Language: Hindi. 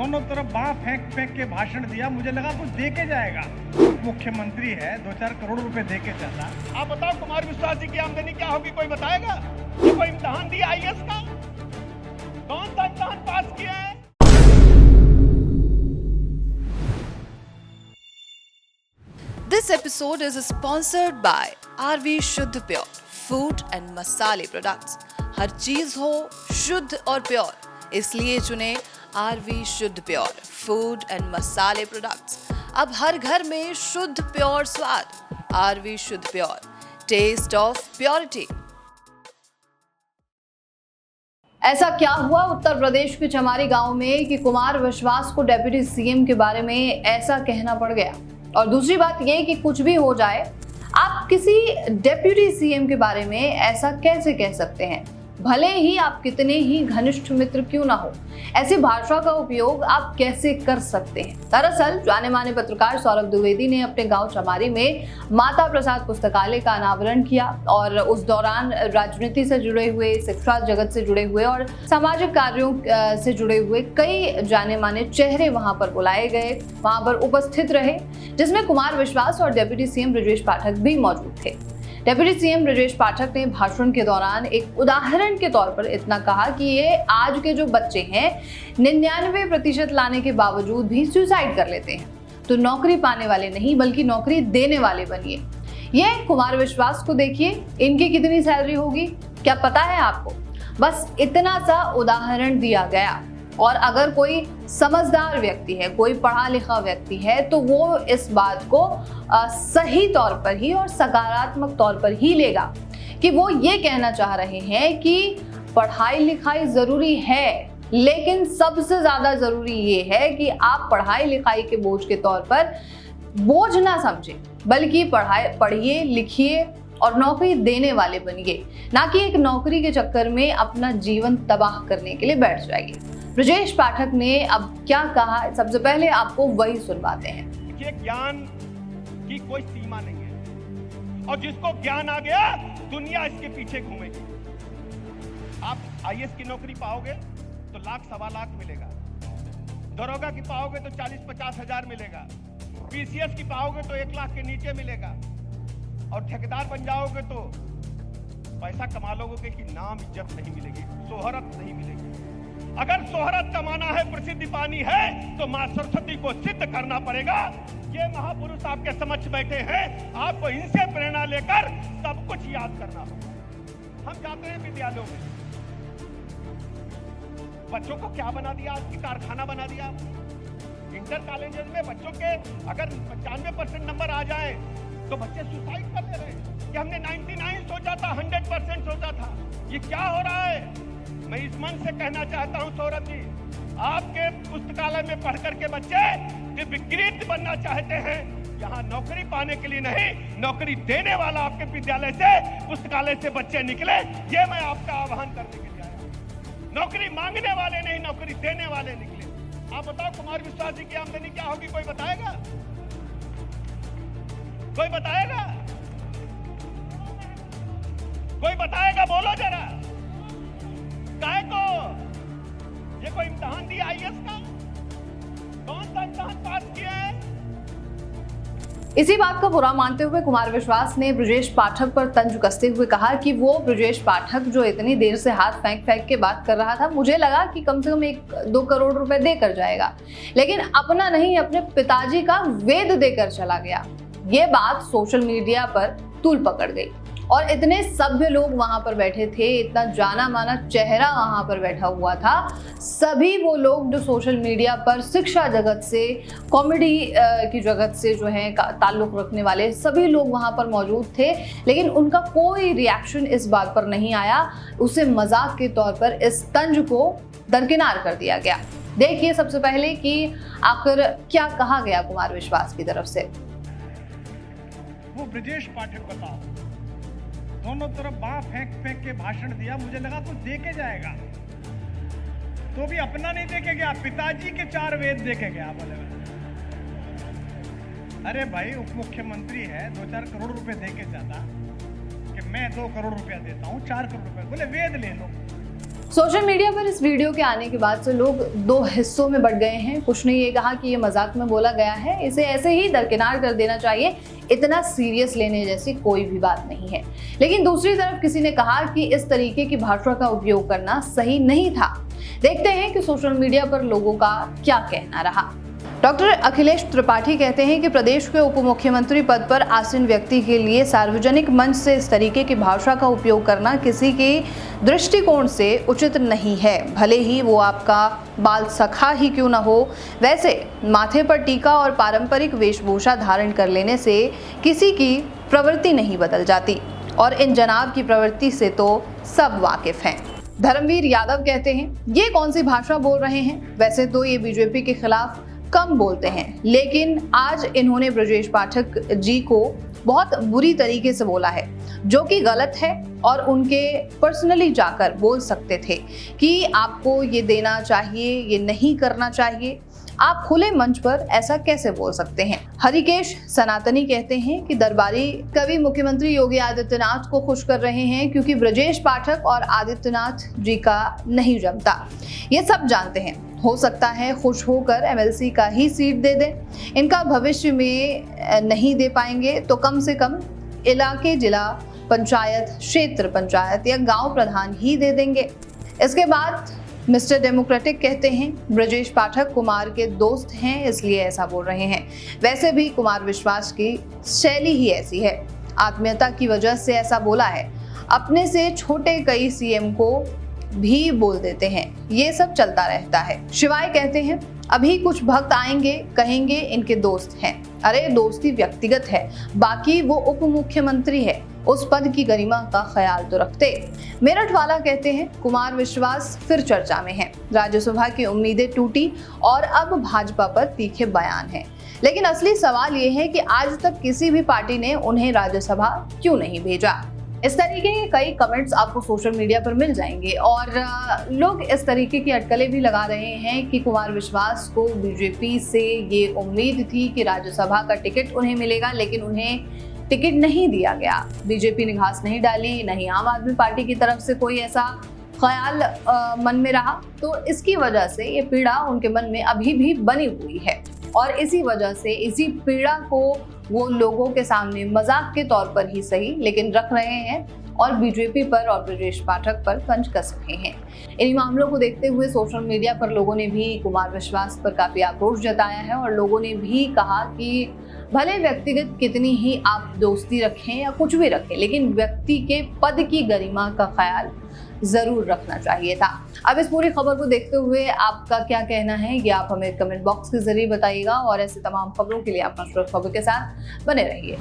दोनों तरफ बाह फेंक फेंक के भाषण दिया, मुझे लगा कुछ दे के जाएगा। मुख्यमंत्री है, 2-4 करोड़ रुपए दे के चला। आप बताओ कुमार विश्वास जी की आमदनी क्या होगी, कोई बताएगा? ये कोई इम्तिहान दिया आईएएस का? कौन सा इम्तिहान पास किया है? This episode is sponsored by RV शुद्ध प्योर फूड एंड मसाले प्रोडक्ट्स। हर चीज हो शुद्ध और प्योर, इसलिए चुने RV शुद्ध प्योर फूड एंड मसाले प्रोडक्ट्स। अब हर घर में शुद्ध प्योर स्वाद। RV शुद्ध प्योर, टेस्ट ऑफ प्योरिटी। ऐसा क्या हुआ उत्तर प्रदेश के चमारी गांव में कि कुमार विश्वास को डिप्टी सीएम के बारे में ऐसा कहना पड़ गया? और दूसरी बात यह कि कुछ भी हो जाए, आप किसी डिप्टी सीएम के बारे में ऐसा कैसे कह सकते हैं, भले ही आप कितने ही घनिष्ठ मित्र क्यों ना हो? ऐसी भाषा का उपयोग आप कैसे कर सकते हैं? दरअसल जाने माने पत्रकार सौरभ द्विवेदी ने अपने गांव चमारी में माता प्रसाद पुस्तकालय का अनावरण किया और उस दौरान राजनीति से जुड़े हुए, शिक्षा जगत से जुड़े हुए और सामाजिक कार्यों से जुड़े हुए कई जाने माने चेहरे वहां पर बुलाए गए, वहां पर उपस्थित रहे, जिसमें कुमार विश्वास और डिप्टी सीएम ब्रजेश पाठक भी मौजूद थे। डिप्टी सीएम ब्रजेश पाठक ने भाषण के दौरान एक उदाहरण के तौर पर इतना कहा कि ये आज के जो बच्चे हैं 99% लाने के बावजूद भी सुसाइड कर लेते हैं, तो नौकरी पाने वाले नहीं बल्कि नौकरी देने वाले बनिए। ये कुमार विश्वास को देखिए, इनकी कितनी सैलरी होगी क्या पता है आपको? बस इतना सा उदाहरण दिया गया। और अगर कोई समझदार व्यक्ति है, कोई पढ़ा लिखा व्यक्ति है, तो वो इस बात को सही तौर पर ही और सकारात्मक तौर पर ही लेगा कि वो ये कहना चाह रहे हैं कि पढ़ाई लिखाई जरूरी है, लेकिन सबसे ज्यादा जरूरी ये है कि आप पढ़ाई लिखाई के बोझ के तौर पर बोझ ना समझें, बल्कि पढ़िए लिखिए और नौकरी देने वाले बनिए, ना कि एक नौकरी के चक्कर में अपना जीवन तबाह करने के लिए बैठ जाइए। ब्रजेश पाठक ने अब क्या कहा, सबसे पहले आपको वही सुनवाते हैं। देखिए, ज्ञान की कोई सीमा नहीं है और जिसको ज्ञान आ गया दुनिया इसके पीछे घूमेगी। आप आईएएस की नौकरी पाओगे तो लाख सवा लाख मिलेगा, दरोगा की पाओगे तो 40-50 हजार मिलेगा, पीसीएस की पाओगे तो 1 लाख के नीचे मिलेगा, और ठेकेदार बन जाओगे तो पैसा कमा लोगे कि नाम इज्जत नहीं मिलेगी, शोहरत नहीं मिलेगी। अगर शोहरत कमाना है, प्रसिद्धि पानी है, तो मां सरस्वती को सिद्ध करना पड़ेगा। ये महापुरुष आपके समक्ष बैठे हैं, आपको इनसे प्रेरणा लेकर सब कुछ याद करना होगा। हम जाते हैं विद्यालयों में, बच्चों को क्या बना दिया, आज की कारखाना बना दिया। इंटर कॉलेजेस में बच्चों के अगर 95% नंबर आ जाए तो बच्चे सुसाइड कर ले रहे हैं कि हमने 99 सोचा था, 100% सोचा था। ये क्या हो रहा है? मैं इस मन से कहना चाहता हूं सौरभ जी, आपके पुस्तकालय में पढ़ करके बच्चे विकृत बनना चाहते हैं, यहाँ नौकरी पाने के लिए नहीं, नौकरी देने वाला आपके विद्यालय से, पुस्तकालय से बच्चे निकले, ये मैं आपका आह्वान करने के लिए आया। नौकरी मांगने वाले नहीं, नौकरी देने वाले निकले। आप बताओ कुमार विश्वास जी की आमदनी क्या होगी, कोई बताएगा? कोई बताएगा? कोई बताएगा? बोलो जरा। काय को ये कोई इम्तिहान दिया आईएएस का? कौन सा इम्तिहान पास किया है? इसी बात का बुरा मानते हुए कुमार विश्वास ने ब्रजेश पाठक पर तंज कसते हुए कहा कि वो ब्रजेश पाठक जो इतनी देर से हाथ फेंक फेंक के बात कर रहा था, मुझे लगा कि कम से कम 1-2 करोड़ रुपए देकर जाएगा, लेकिन अपना नहीं अपने पिताजी का वेद देकर चला गया। ये बात सोशल मीडिया पर तूल पकड़ गई और इतने सभ्य लोग वहां पर बैठे थे, इतना जाना माना चेहरा वहां पर बैठा हुआ था। सभी वो लोग जो सोशल मीडिया पर शिक्षा जगत से, कॉमेडी की जगत से जो है ताल्लुक रखने वाले सभी लोग वहां पर मौजूद थे, लेकिन उनका कोई रिएक्शन इस बात पर नहीं आया। उसे मजाक के तौर पर इस तंज को दरकिनार कर दिया गया। देखिए सबसे पहले कि आखिर क्या कहा गया कुमार विश्वास की तरफ से। वो ब्रजेश पाठक बताओ, दोनों तरफ बाह फेंक फेंक के भाषण दिया, मुझे लगा कुछ दे के जाएगा, तो भी अपना नहीं देके गया, पिताजी के 4 वेद देके गया। बोले अरे भाई, उप मुख्यमंत्री है, 2-4 करोड़ रुपए देके जाता कि मैं 2 करोड़ रुपया देता हूँ, 4 करोड़ रुपए, बोले वेद ले लो। सोशल मीडिया पर इस वीडियो के आने के बाद से लोग दो हिस्सों में बढ़ गए हैं। कुछ ने ये कहा कि ये मजाक में बोला गया है, इसे ऐसे ही दरकिनार कर देना चाहिए, इतना सीरियस लेने जैसी कोई भी बात नहीं है। लेकिन दूसरी तरफ किसी ने कहा कि इस तरीके की भाषा का उपयोग करना सही नहीं था। देखते हैं कि सोशल मीडिया पर लोगों का क्या कहना रहा। डॉक्टर अखिलेश त्रिपाठी कहते हैं कि प्रदेश के उप मुख्यमंत्री पद पर आसीन व्यक्ति के लिए सार्वजनिक मंच से इस तरीके की भाषा का उपयोग करना किसी के दृष्टिकोण से उचित नहीं है, भले ही वो आपका बाल सखा ही क्यों न हो। वैसे माथे पर टीका और पारंपरिक वेशभूषा धारण कर लेने से किसी की प्रवृत्ति नहीं बदल जाती और इन जनाब की प्रवृत्ति से तो सब वाकिफ हैं। धर्मवीर यादव कहते हैं, ये कौन सी भाषा बोल रहे हैं? वैसे तो ये बीजेपी के खिलाफ कम बोलते हैं, लेकिन आज इन्होंने ब्रजेश पाठक जी को बहुत बुरी तरीके से बोला है, जो कि गलत है और उनके पर्सनली जाकर बोल सकते थे कि आपको ये देना चाहिए, ये नहीं करना चाहिए। आप खुले मंच पर ऐसा कैसे बोल सकते हैं? हरिकेश सनातनी कहते हैं कि दरबारी कवि मुख्यमंत्री योगी आदित्यनाथ को खुश कर रहे हैं क्योंकि ब्रजेश पाठक और आदित्यनाथ जी का नहीं जमता। ये सब जानते हैं, हो सकता है खुश होकर एमएलसी का ही सीट दे दें। इनका भविष्य में नहीं दे पाएंगे तो कम से कम इलाके, जिला पंचायत, क्षेत्र पंचायत या गांव प्रधान ही दे देंगे। इसके बाद मिस्टर डेमोक्रेटिक कहते हैं, ब्रजेश पाठक कुमार के दोस्त हैं इसलिए ऐसा बोल रहे हैं। वैसे भी कुमार विश्वास की शैली ही ऐसी है, आत्मीयता की वजह से ऐसा बोला है। अपने से छोटे कई सीएम को भी बोल देते हैं, ये सब चलता रहता है। शिवाय कहते हैं, अभी कुछ भक्त आएंगे, कहेंगे इनके दोस्त हैं। अरे दोस्ती व्यक्तिगत है, बाकी वो उप मुख्यमंत्री है, उस पद की गरिमा का ख्याल तो रखते। मेरठ वाला कहते हैं, कुमार विश्वास फिर चर्चा में है, राज्यसभा की उम्मीदें टूटी और अब भाजपा पर तीखे बयान हैं। लेकिन असली सवाल ये है कि आज तक किसी भी पार्टी ने उन्हें राज्यसभा क्यों नहीं भेजा। इस तरीके के कई कमेंट्स आपको सोशल मीडिया पर मिल जाएंगे और लोग इस तरीके की अटकलें भी लगा रहे हैं कि कुमार विश्वास को बीजेपी से ये उम्मीद थी कि राज्यसभा का टिकट उन्हें मिलेगा, लेकिन उन्हें टिकट नहीं दिया गया। बीजेपी ने घास नहीं डाली, नहीं आम आदमी पार्टी की तरफ से कोई ऐसा ख्याल मन में रहा, तो इसकी वजह से ये पीड़ा उनके मन में अभी भी बनी हुई है और इसी वजह से इसी पीड़ा को वो लोगों के सामने मजाक के तौर पर ही सही लेकिन रख रहे हैं और बीजेपी पर और ब्रजेश पाठक पर तंज कस रहे हैं। इन्हीं मामलों को देखते हुए सोशल मीडिया पर लोगों ने भी कुमार विश्वास पर काफी आक्रोश जताया है और लोगों ने भी कहा कि भले व्यक्तिगत कितनी ही आप दोस्ती रखें या कुछ भी रखें, लेकिन व्यक्ति के पद की गरिमा का ख्याल जरूर रखना चाहिए था। अब इस पूरी खबर को देखते हुए आपका क्या कहना है, ये आप हमें कमेंट बॉक्स के जरिए बताइएगा और ऐसे तमाम खबरों के लिए आप नशर खबर के साथ बने रहिए।